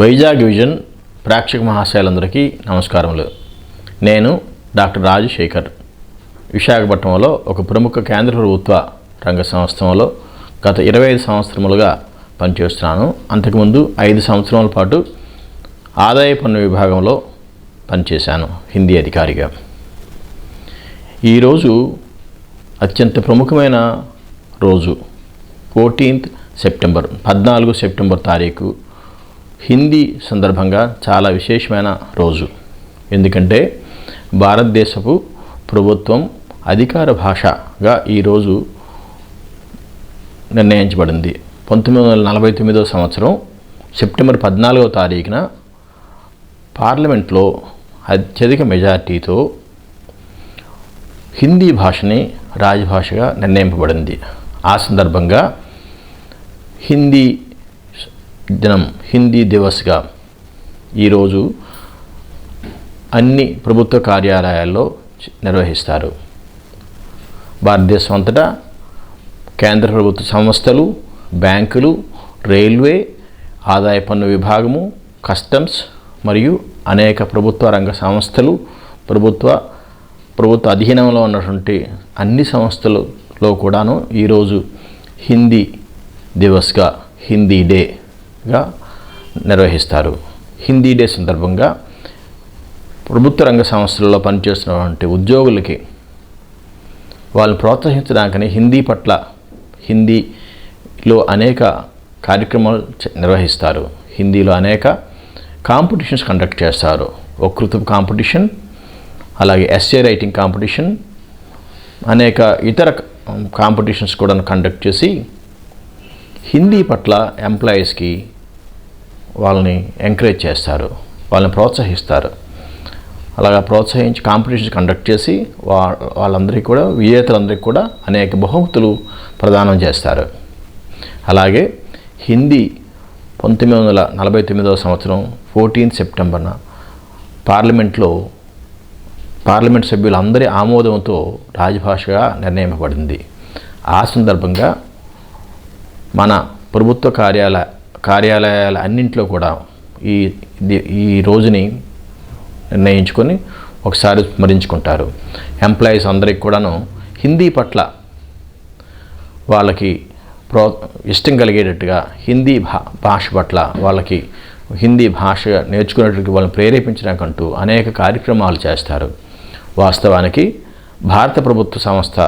Vizag vision ప్రేక్షక మహాశయులందరికీ నమస్కారములు. నేను డాక్టర్ రాజశేఖర్. విశాఖపట్నంలో ఒక ప్రముఖ కేంద్ర ప్రభుత్వ రంగ సంస్థలో గత 25 సంవత్సరములుగా పనిచేస్తున్నాను. అంతకుముందు 5 సంవత్సరాల పాటు ఆదాయ పన్ను విభాగంలో పనిచేశాను హిందీ అధికారిగా. ఈరోజు అత్యంత ప్రముఖమైన రోజు 14th సెప్టెంబర్ 14 సెప్టెంబర్ తారీఖు హిందీ సందర్భంగా చాలా విశేషమైన రోజు. ఎందుకంటే భారతదేశపు ప్రభుత్వం అధికార భాషగా ఈరోజు నిర్ణయించబడింది. 1949 సంవత్సరం సెప్టెంబర్ 14వ తారీఖున పార్లమెంట్లో అత్యధిక మెజార్టీతో హిందీ భాషని రాజభాషగా నిర్ణయింపబడింది. ఆ సందర్భంగా హిందీ దినం, హిందీ దివస్గా ఈరోజు అన్ని ప్రభుత్వ కార్యాలయాల్లో నిర్వహిస్తారు. భారతదేశం అంతటా కేంద్ర ప్రభుత్వ సంస్థలు, బ్యాంకులు, రైల్వే, ఆదాయ పన్ను విభాగము, కస్టమ్స్ మరియు అనేక ప్రభుత్వ రంగ సంస్థలు, ప్రభుత్వ అధీనంలో ఉన్నటువంటి అన్ని సంస్థలలో కూడాను ఈరోజు హిందీ దివస్గా, హిందీ డేగా నిర్వహిస్తారు. హిందీ డే సందర్భంగా ప్రభుత్వ రంగ సంస్థలలో పనిచేస్తున్నటువంటి ఉద్యోగులకి వాళ్ళని ప్రోత్సహించడానికని హిందీ పట్ల, హిందీలో అనేక కార్యక్రమాలు నిర్వహిస్తారు. హిందీలో అనేక కాంపిటీషన్స్ కండక్ట్ చేస్తారు. వక్తృత్వ కాంపిటీషన్, అలాగే ఎస్సే రైటింగ్ కాంపిటీషన్, అనేక ఇతర కాంపిటీషన్స్ కూడా కండక్ట్ చేసి హిందీ పట్ల ఎంప్లాయీస్కి వాళ్ళని ఎంకరేజ్ చేస్తారు, వాళ్ళని ప్రోత్సహిస్తారు. అలాగా ప్రోత్సహించి కాంపిటీషన్స్ కండక్ట్ చేసి వాళ్ళందరికీ కూడా, విజేతలందరికీ కూడా అనేక బహుమతులు ప్రదానం చేస్తారు. అలాగే హిందీ 1949 సంవత్సరం 14th సెప్టెంబర్న పార్లమెంట్ సభ్యులందరి ఆమోదంతో రాజభాషగా నిర్ణయింపబడింది. ఆ సందర్భంగా మన ప్రభుత్వ కార్యాలయాల అన్నింటిలో కూడా ఈ రోజుని నిర్ణయించుకొని ఒకసారి స్మరించుకుంటారు. ఎంప్లాయీస్ అందరికి కూడాను హిందీ పట్ల వాళ్ళకి ఇష్టం కలిగేటట్టుగా హిందీ భాష పట్ల వాళ్ళకి హిందీ భాష నేర్చుకునేటట్టుగా వాళ్ళని ప్రేరేపించడానికంటూ అనేక కార్యక్రమాలు చేస్తారు. వాస్తవానికి భారత ప్రభుత్వ సంస్థ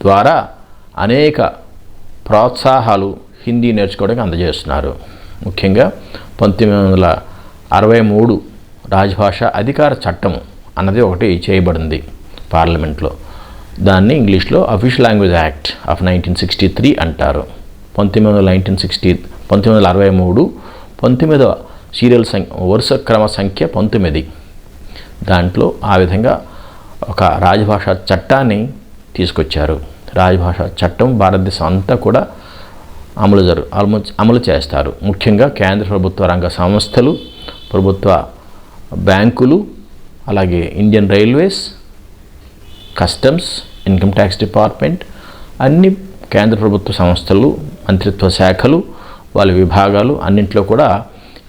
ద్వారా అనేక ప్రోత్సాహాలు హిందీ నేర్చుకోవడానికి అందజేస్తున్నారు. ముఖ్యంగా 1963 రాజభాష అధికార చట్టం అన్నది ఒకటి చేయబడింది పార్లమెంట్లో. దాన్ని ఇంగ్లీష్లో అఫీషియల్ లాంగ్వేజ్ యాక్ట్ ఆఫ్ 1963 అంటారు. 1963 19వ సీరియల్ వరుస క్రమ సంఖ్య 19. దాంట్లో ఆ విధంగా ఒక రాజభాష చట్టాన్ని తీసుకొచ్చారు. రాజభాష చట్టం భారతదేశం అంతా కూడా అమలు చేస్తారు. ముఖ్యంగా కేంద్ర ప్రభుత్వ రంగ సంస్థలు, ప్రభుత్వ బ్యాంకులు, అలాగే Indian railways, customs, income tax department, అన్ని కేంద్ర ప్రభుత్వ సంస్థలు, మంత్రిత్వ శాఖలు, వాళ్ళ విభాగాలు అన్నింటిలో కూడా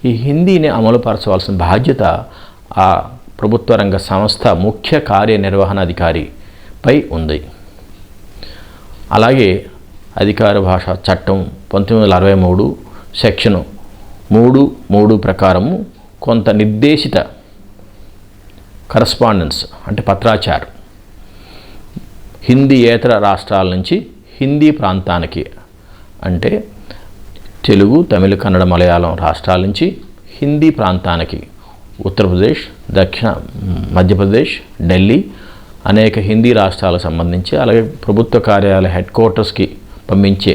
ఈ హిందీని అమలుపరచవలసిన బాధ్యత ఆ ప్రభుత్వ రంగ సంస్థ ముఖ్య కార్యనిర్వహణాధికారిపై ఉంది. అలాగే అధికార భాష చట్టం 1963 సెక్షన్ 3 ప్రకారము కొంత నిర్దేశిత కరస్పాండెన్స్ అంటే పత్రాచార్ హిందీయేతర రాష్ట్రాల నుంచి హిందీ ప్రాంతానికి, అంటే తెలుగు, తమిళ, కన్నడ, మలయాళం రాష్ట్రాల నుంచి హిందీ ప్రాంతానికి ఉత్తరప్రదేశ్, మధ్యప్రదేశ్, ఢిల్లీ అనేక హిందీ రాష్ట్రాలకు సంబంధించి, అలాగే ప్రభుత్వ కార్యాలయ హెడ్ క్వార్టర్స్కి పంపించే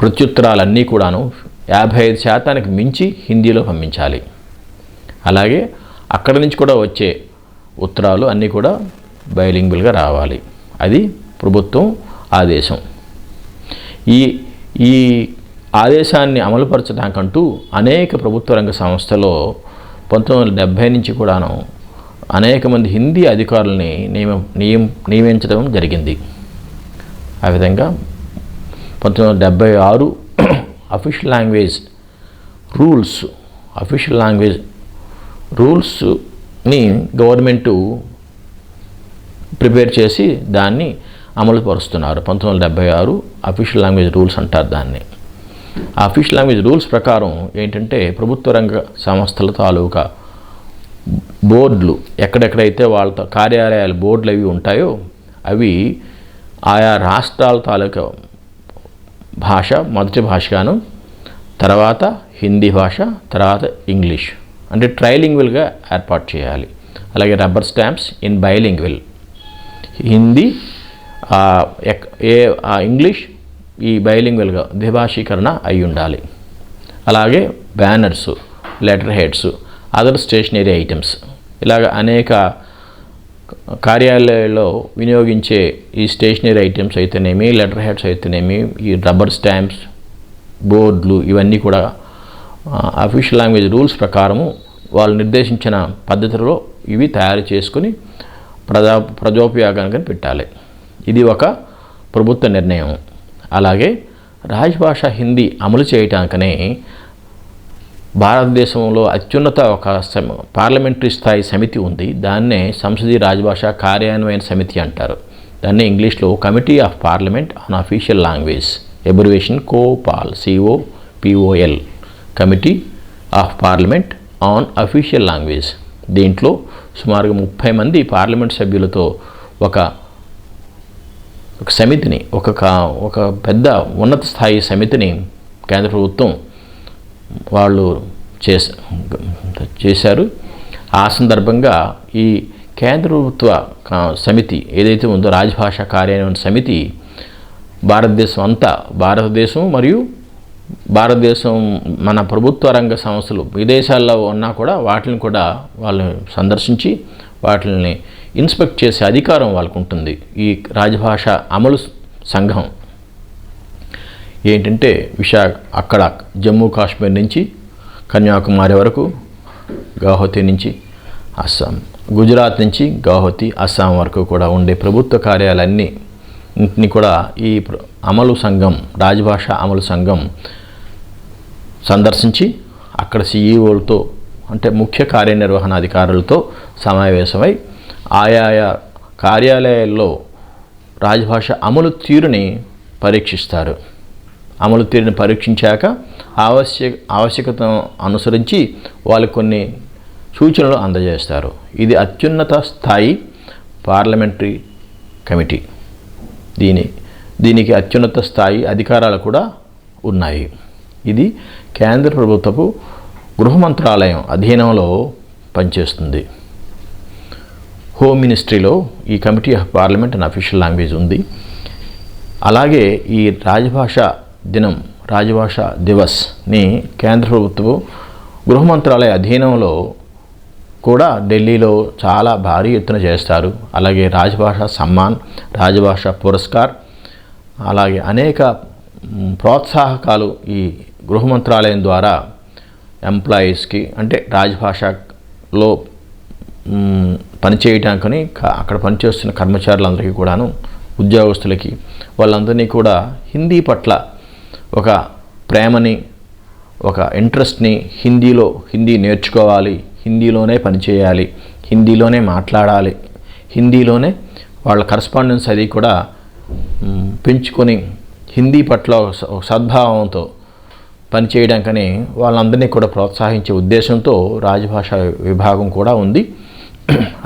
ప్రత్యుత్తరాలన్నీ కూడాను 55% మించి హిందీలో పంపించాలి. అలాగే అక్కడి నుంచి కూడా వచ్చే ఉత్తరాలు అన్నీ కూడా బైలింగ్వల్గా రావాలి. అది ప్రభుత్వం ఆదేశం. ఈ ఆదేశాన్ని అమలుపరచడానికంటూ అనేక ప్రభుత్వ రంగ సంస్థలో 1970 నుంచి కూడాను అనేక మంది హిందీ అధికారులని నియమించడం జరిగింది. ఆ విధంగా 1976 official language rules, official language రూల్స్ని గవర్నమెంటు ప్రిపేర్ చేసి దాన్ని అమలు పరుస్తున్నారు. 1976 అఫీషియల్ లాంగ్వేజ్ రూల్స్ అంటారు దాన్ని. ఆ అఫీషియల్ లాంగ్వేజ్ రూల్స్ ప్రకారం ఏంటంటే ప్రభుత్వ రంగ సంస్థల తాలూకా బోర్డులు ఎక్కడెక్కడైతే వాళ్ళ కార్యాలయాలు బోర్డులు అవి ఉంటాయో అవి ఆయా రాష్ట్రాల తాలూకా భాష మొదటి భాషగాను, తర్వాత హిందీ భాష, తర్వాత ఇంగ్లీష్ అంటే ట్రైలింగ్వల్గా ఏర్పాటు చేయాలి. అలాగే rubber stamps in bilingual, Hindi English ఈ బైలింగ్వల్గా ద్విభాషీకరణ అయి ఉండాలి. అలాగే banners, letter heads, other stationery items ఇలాగ అనేక కార్యాలయాల్లో వినియోగించే ఈ స్టేషనరీ ఐటమ్స్ అయితేనేమి, లెటర్ హెడ్స్ అయితేనేమి, ఈ రబ్బర్ స్టాంప్స్, బోర్డులు ఇవన్నీ కూడా అఫీషియల్ లాంగ్వేజ్ రూల్స్ ప్రకారము వాళ్ళు నిర్దేశించిన పద్ధతిలో ఇవి తయారు చేసుకుని ప్రజోపయోగానికి పెట్టాలి. ఇది ఒక ప్రభుత్వ నిర్ణయం. అలాగే రాజభాష హిందీ అమలు చేయటానికనే భారతదేశంలో అత్యున్నత ఒక పార్లమెంటరీ స్థాయి సమితి ఉంది. దాన్నే సంసదీయ రాజభాష కార్యాన్వయన సమితి అంటారు. దాన్ని ఇంగ్లీష్లో committee of parliament on official language, abbreviation COPOL, COPOL, committee of parliament on official language. దీంట్లో సుమారుగా 30 మంది పార్లమెంట్ సభ్యులతో ఒక సమితిని, ఒక పెద్ద ఉన్నత స్థాయి సమితిని కేంద్ర ప్రభుత్వం వాళ్ళు చేశారు. ఆ సందర్భంగా ఈ కేంద్ర ప్రభుత్వ సమితి ఏదైతే ఉందో రాజభాష కార్యాన్వయన సమితి భారతదేశం మరియు భారతదేశం మన ప్రభుత్వ రంగ సంస్థలు విదేశాల్లో ఉన్నా కూడా వాటిని కూడా వాళ్ళు సందర్శించి వాటిని ఇన్స్పెక్ట్ చేసే అధికారం వాళ్ళకు ఉంటుంది. ఈ రాజభాష అమలు సంఘం ఏంటంటే అక్కడ జమ్మూ కాశ్మీర్ నుంచి కన్యాకుమారి వరకు, గౌహతి నుంచి అస్సాం, గుజరాత్ నుంచి గౌహతి, అస్సాం వరకు కూడా ఉండే ప్రభుత్వ కార్యాలన్నింటినీ కూడా ఈ అమలు సంఘం, రాజభాష అమలు సంఘం సందర్శించి అక్కడ CEOలతో అంటే ముఖ్య కార్యనిర్వహణాధికారులతో సమావేశమై ఆయా కార్యాలయాల్లో రాజభాష అమలు తీరుని పరీక్షిస్తారు. అమలు తీరుని పరీక్షించాక ఆవశ్యకతను అనుసరించి వాళ్ళకు కొన్ని సూచనలు అందజేస్తారు. ఇది అత్యున్నత స్థాయి పార్లమెంటరీ కమిటీ. దీనికి అత్యున్నత స్థాయి అధికారాలు కూడా ఉన్నాయి. ఇది కేంద్ర ప్రభుత్వపు గృహ మంత్రాలయం అధీనంలో పనిచేస్తుంది. హోమ్ మినిస్ట్రీలో ఈ committee of parliament and official language ఉంది. అలాగే ఈ రాజభాష దివస్ని కేంద్ర ప్రభుత్వపు గృహ మంత్రాలయ అధీనంలో కూడా ఢిల్లీలో చాలా భారీ ఎత్తున చేస్తారు. అలాగే రాజభాష సమ్మాన్, రాజభాష పురస్కార్, అలాగే అనేక ప్రోత్సాహకాలు ఈ గృహ మంత్రాలయం ద్వారా ఎంప్లాయీస్కి అంటే రాజభాషలో పనిచేయటానికని అక్కడ పనిచేస్తున్న కర్మచారులందరికీ కూడాను, ఉద్యోగస్తులకి వాళ్ళందరినీ కూడా హిందీ పట్ల ఒక ప్రేమని, ఒక ఇంట్రెస్ట్ని, హిందీ నేర్చుకోవాలి, హిందీలోనే పనిచేయాలి, హిందీలోనే మాట్లాడాలి, హిందీలోనే వాళ్ళ కరస్పాండెన్స్ అది కూడా పెంచుకొని హిందీ పట్ల సద్భావంతో పనిచేయడానికని వాళ్ళందరినీ కూడా ప్రోత్సహించే ఉద్దేశంతో రాజభాష విభాగం కూడా ఉంది.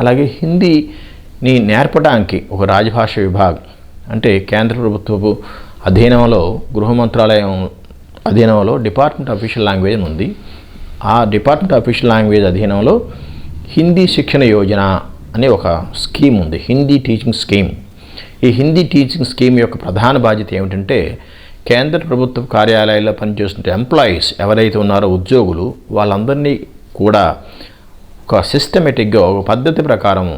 అలాగే హిందీని నేర్పడానికి ఒక రాజభాష విభాగం అంటే కేంద్ర ప్రభుత్వపు అధీనంలో గృహ మంత్రాలయం అధీనంలో డిపార్ట్మెంట్ అఫీషియల్ లాంగ్వేజ్ ఉంది. ఆ డిపార్ట్మెంట్ అఫీషియల్ లాంగ్వేజ్ అధీనంలో హిందీ శిక్షణ యోజన అనే ఒక స్కీమ్ ఉంది, హిందీ టీచింగ్ స్కీమ్. ఈ హిందీ టీచింగ్ స్కీమ్ యొక్క ప్రధాన బాధ్యత ఏమిటంటే కేంద్ర ప్రభుత్వ కార్యాలయాల్లో పనిచేస్తున్న ఎంప్లాయీస్ ఎవరైతే ఉన్నారో ఉద్యోగులు వాళ్ళందరినీ కూడా ఒక సిస్టమేటిక్గా ఒక పద్ధతి ప్రకారం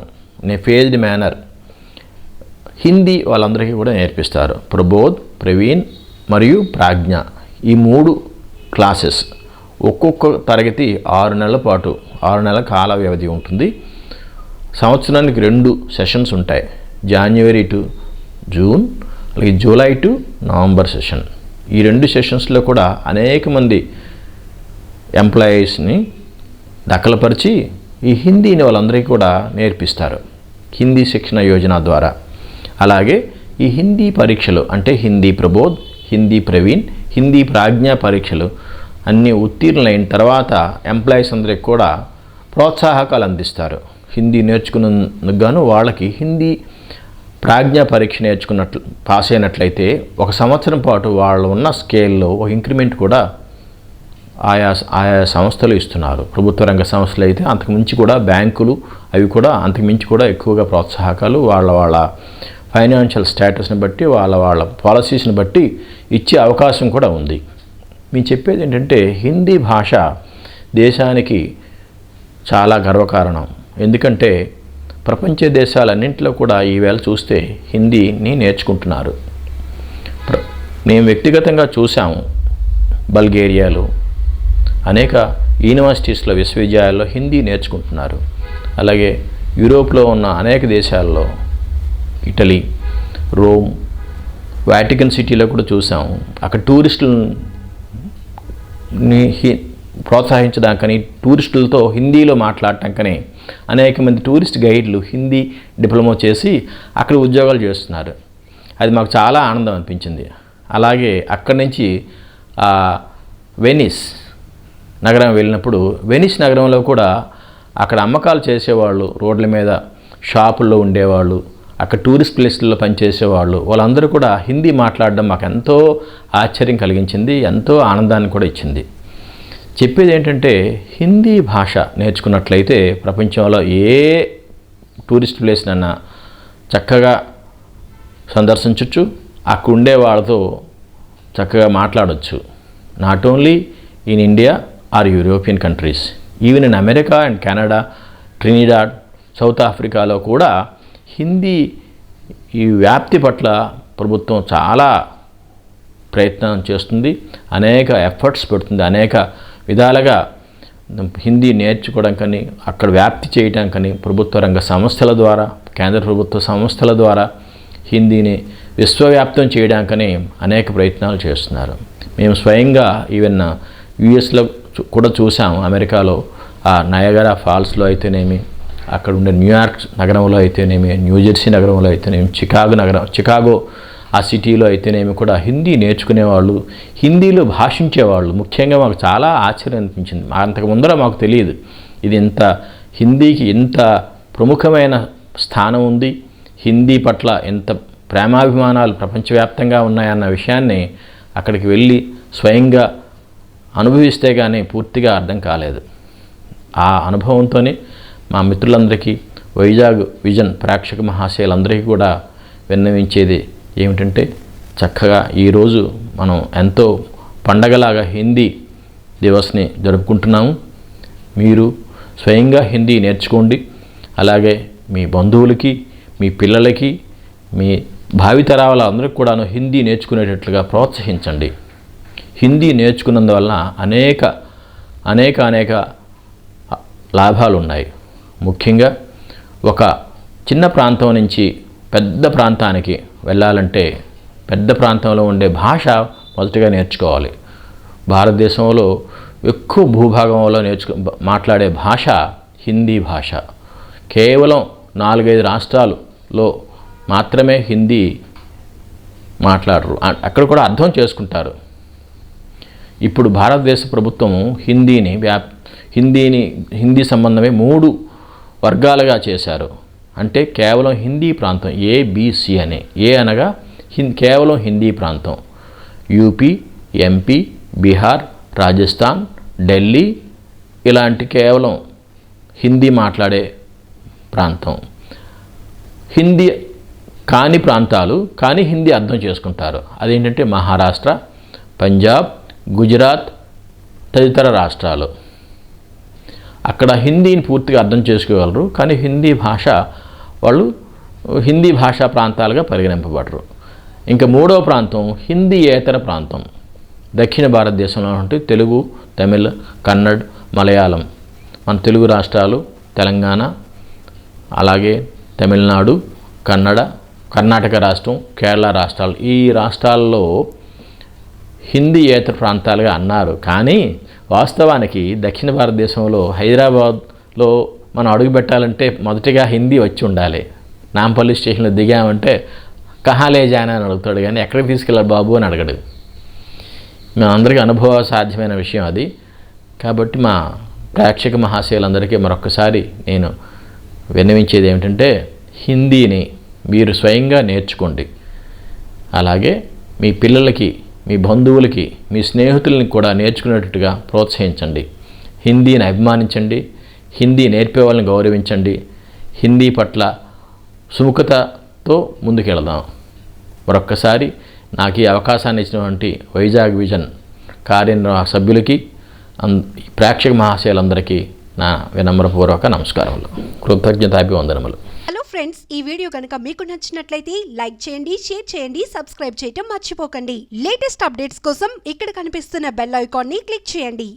ఫేజ్డ్ మేనర్ హిందీ వాళ్ళందరికీ కూడా నేర్పిస్తారు. ప్రబోధ్, ప్రవీణ్ మరియు ప్రాజ్ఞ ఈ 3 క్లాసెస్ ఒక్కొక్క తరగతి 6 నెలల పాటు 6 నెలల కాల వ్యవధి ఉంటుంది. సంవత్సరానికి 2 సెషన్స్ ఉంటాయి, జనవరి టు జూన్, అలాగే జూలై టు నవంబర్ సెషన్. ఈ 2 సెషన్స్లో కూడా అనేక మంది ఎంప్లాయీస్ని దఖలుపరిచి ఈ హిందీని వాళ్ళందరికీ కూడా నేర్పిస్తారు హిందీ శిక్షణ యోజన ద్వారా. అలాగే ఈ హిందీ పరీక్షలు అంటే హిందీ ప్రబోధ్, హిందీ ప్రవీణ్, హిందీ ప్రాజ్ఞా పరీక్షలు అన్నీ ఉత్తీర్ణులైన తర్వాత ఎంప్లాయీస్ అందరికి కూడా ప్రోత్సాహకాలు అందిస్తారు. హిందీ నేర్చుకున్నందుకు గాను వాళ్ళకి హిందీ ప్రాజ్ఞా పరీక్ష నేర్చుకున్నట్లు పాస్ అయినట్లయితే 1 సంవత్సరం పాటు వాళ్ళు ఉన్న స్కేల్లో ఒక ఇంక్రిమెంట్ కూడా ఆయా సంస్థలు ఇస్తున్నారు. ప్రభుత్వ రంగ సంస్థలు అయితే అంతకుమించి కూడా బ్యాంకులు అవి కూడా అంతకుమించి కూడా ఎక్కువగా ప్రోత్సాహకాలు వాళ్ళ ఫైనాన్షియల్ స్టేటస్ని బట్టి వాళ్ళ పాలసీస్ని బట్టి ఇచ్చే అవకాశం కూడా ఉంది. మేము చెప్పేది ఏంటంటే హిందీ భాష దేశానికి చాలా గర్వకారణం. ఎందుకంటే ప్రపంచ దేశాలన్నింటిలో కూడా ఈవేళ చూస్తే హిందీని నేర్చుకుంటున్నారు. మేము వ్యక్తిగతంగా చూసాము, బల్గేరియాలో అనేక యూనివర్సిటీస్లో విశ్వవిద్యాలయాల్లో హిందీ నేర్చుకుంటున్నారు. అలాగే యూరోప్లో ఉన్న అనేక దేశాల్లో ఇటలీ, రోమ్, వాటికన్ సిటీలో కూడా చూసాము. అక్కడ టూరిస్టులని ప్రోత్సహించడానికని టూరిస్టులతో హిందీలో మాట్లాడటానికని అనేక మంది టూరిస్ట్ గైడ్లు హిందీ డిప్లొమా చేసి అక్కడ ఉద్యోగాలు చేస్తున్నారు. అది మాకు చాలా ఆనందం అనిపించింది. అలాగే అక్కడి నుంచి వెనిస్ నగరం వెళ్ళినప్పుడు వెనిస్ నగరంలో కూడా అక్కడ అమ్మకాలు చేసేవాళ్ళు, రోడ్ల మీద షాపుల్లో ఉండేవాళ్ళు, అక్కడ టూరిస్ట్ ప్లేస్లలో పనిచేసేవాళ్ళు, వాళ్ళందరూ కూడా హిందీ మాట్లాడడం మాకు ఎంతో ఆశ్చర్యం కలిగించింది, ఎంతో ఆనందాన్ని కూడా ఇచ్చింది. చెప్పేది ఏంటంటే హిందీ భాష నేర్చుకున్నట్లయితే ప్రపంచంలో ఏ టూరిస్ట్ ప్లేస్నన్నా చక్కగా సందర్శించవచ్చు, అక్కడ ఉండే వాళ్ళతో చక్కగా మాట్లాడవచ్చు. Not only in India or European countries, even in America and Canada, Trinidad, south ఆఫ్రికాలో కూడా హిందీ ఈ వ్యాప్తి పట్ల ప్రభుత్వం చాలా ప్రయత్నం చేస్తుంది, అనేక ఎఫర్ట్స్ పెడుతుంది, అనేక విధాలుగా హిందీ నేర్చుకోవడానికని అక్కడ వ్యాప్తి చేయడానికని ప్రభుత్వ రంగ సంస్థల ద్వారా, కేంద్ర ప్రభుత్వ సంస్థల ద్వారా హిందీని విశ్వవ్యాప్తం చేయడానికని అనేక ప్రయత్నాలు చేస్తున్నారు. మేము స్వయంగా ఈవెన్ యుఎస్లో కూడా చూసాము, అమెరికాలో ఆ నయగరా ఫాల్స్లో అయితేనేమి, అక్కడ ఉండే న్యూయార్క్ నగరంలో అయితేనేమి, న్యూజెర్సీ నగరంలో అయితేనేమి, చికాగో ఆ సిటీలో అయితేనేమి కూడా హిందీ నేర్చుకునేవాళ్ళు, హిందీలో భాషించేవాళ్ళు. ముఖ్యంగా మాకు చాలా ఆశ్చర్యం అనిపించింది. అంతకు ముందర మాకు తెలియదు ఇది హిందీకి ఎంత ప్రముఖమైన స్థానం ఉంది, హిందీ పట్ల ఎంత ప్రేమాభిమానాలు ప్రపంచవ్యాప్తంగా ఉన్నాయన్న విషయాన్ని అక్కడికి వెళ్ళి స్వయంగా అనుభవిస్తే కానీ పూర్తిగా అర్థం కాలేదు. ఆ అనుభవంతోనే మా మిత్రులందరికీ, వైజాగ్ విజన్ ప్రేక్షక మహాశయులందరికీ కూడా విన్నవించేది ఏమిటంటే చక్కగా ఈరోజు మనం ఎంతో పండగలాగా హిందీ దివస్ని జరుపుకుంటున్నాము. మీరు స్వయంగా హిందీ నేర్చుకోండి. అలాగే మీ బంధువులకి, మీ పిల్లలకి, మీ భావితరాల అందరికి కూడాను హిందీ నేర్చుకునేటట్లుగా ప్రోత్సహించండి. హిందీ నేర్చుకున్నందువలన అనేక లాభాలు ఉన్నాయి. ముఖ్యంగా ఒక చిన్న ప్రాంతం నుంచి పెద్ద ప్రాంతానికి వెళ్ళాలంటే పెద్ద ప్రాంతంలో ఉండే భాష మొదటిగా నేర్చుకోవాలి. భారతదేశంలో ఎక్కువ భూభాగంలో మాట్లాడే భాష హిందీ భాష. కేవలం 4-5 రాష్ట్రాలలో మాత్రమే హిందీ మాట్లాడరు, అక్కడ కూడా అర్థం చేసుకుంటారు. ఇప్పుడు భారతదేశ ప్రభుత్వం హిందీ సంబంధమే 3 వర్గాలుగా చేశారు. అంటే కేవలం హిందీ ప్రాంతం ఏబిసి అని. ఏ అనగా కేవలం హిందీ ప్రాంతం. యూపీ, ఎంపీ, బీహార్, రాజస్థాన్, ఢిల్లీ ఇలాంటి కేవలం హిందీ మాట్లాడే ప్రాంతం. హిందీ కాని ప్రాంతాలు కానీ హిందీ అర్థం చేసుకుంటారు. అదేంటంటే మహారాష్ట్ర, పంజాబ్, గుజరాత్ తదితర రాష్ట్రాలు. అక్కడ హిందీని పూర్తిగా అర్థం చేసుకోగలరు, కానీ హిందీ భాషా ప్రాంతాలుగా పరిగణింపబడరు. ఇంకా 3వ ప్రాంతం హిందీయేతర ప్రాంతం. దక్షిణ భారతదేశంలో ఉంటే తెలుగు, తమిళ్, కన్నడ్, మలయాళం. మన తెలుగు రాష్ట్రాలు, తెలంగాణ, అలాగే తమిళనాడు, కర్ణాటక రాష్ట్రం, కేరళ రాష్ట్రాలు. ఈ రాష్ట్రాల్లో హిందీయేతర ప్రాంతాలుగా అన్నారు, కానీ వాస్తవానికి దక్షిణ భారతదేశంలో హైదరాబాద్లో మనం అడుగు పెట్టాలంటే మొదటిగా హిందీ వచ్చి ఉండాలి. నాంపల్లి స్టేషన్లో దిగామంటే కహాలే జానా అని అడుగుతాడు, కానీ ఎక్కడికి తీసుకెళ్ళాలి బాబు అని అడగడు. మనందరికీ అనుభవ సాధ్యమైన విషయం అది. కాబట్టి మా ప్రేక్షక మహాశయులందరికీ మరొక్కసారి నేను విన్నవించేది ఏమిటంటే, హిందీని మీరు స్వయంగా నేర్చుకోండి. అలాగే మీ పిల్లలకి, మీ బంధువులకి, మీ స్నేహితులని కూడా నేర్చుకునేటట్టుగా ప్రోత్సహించండి. హిందీని అభిమానించండి, హిందీ నేర్పే వాళ్ళని గౌరవించండి, హిందీ పట్ల సుముఖతతో ముందుకెళదాం. మరొక్కసారి నాకు ఈ అవకాశాన్ని ఇచ్చినటువంటి వైజాగ్ విజన్ కార్యనిర్వాహక సభ్యులకి, ప్రేక్షక మహాశయులందరికీ నా వినమ్రపూర్వక నమస్కారములు, కృతజ్ఞతాభివందనములు. హలో ఫ్రెండ్స్, ఈ వీడియో కనుక మీకు నచ్చినట్లయితే లైక్ చేయండి, షేర్ చేయండి, సబ్స్క్రైబ్ చేయటం మర్చిపోకండి. లేటెస్ట్ అప్డేట్స్ కోసం ఇక్కడ కనిపిస్తున్న బెల్ ఐకాన్ని క్లిక్ చేయండి.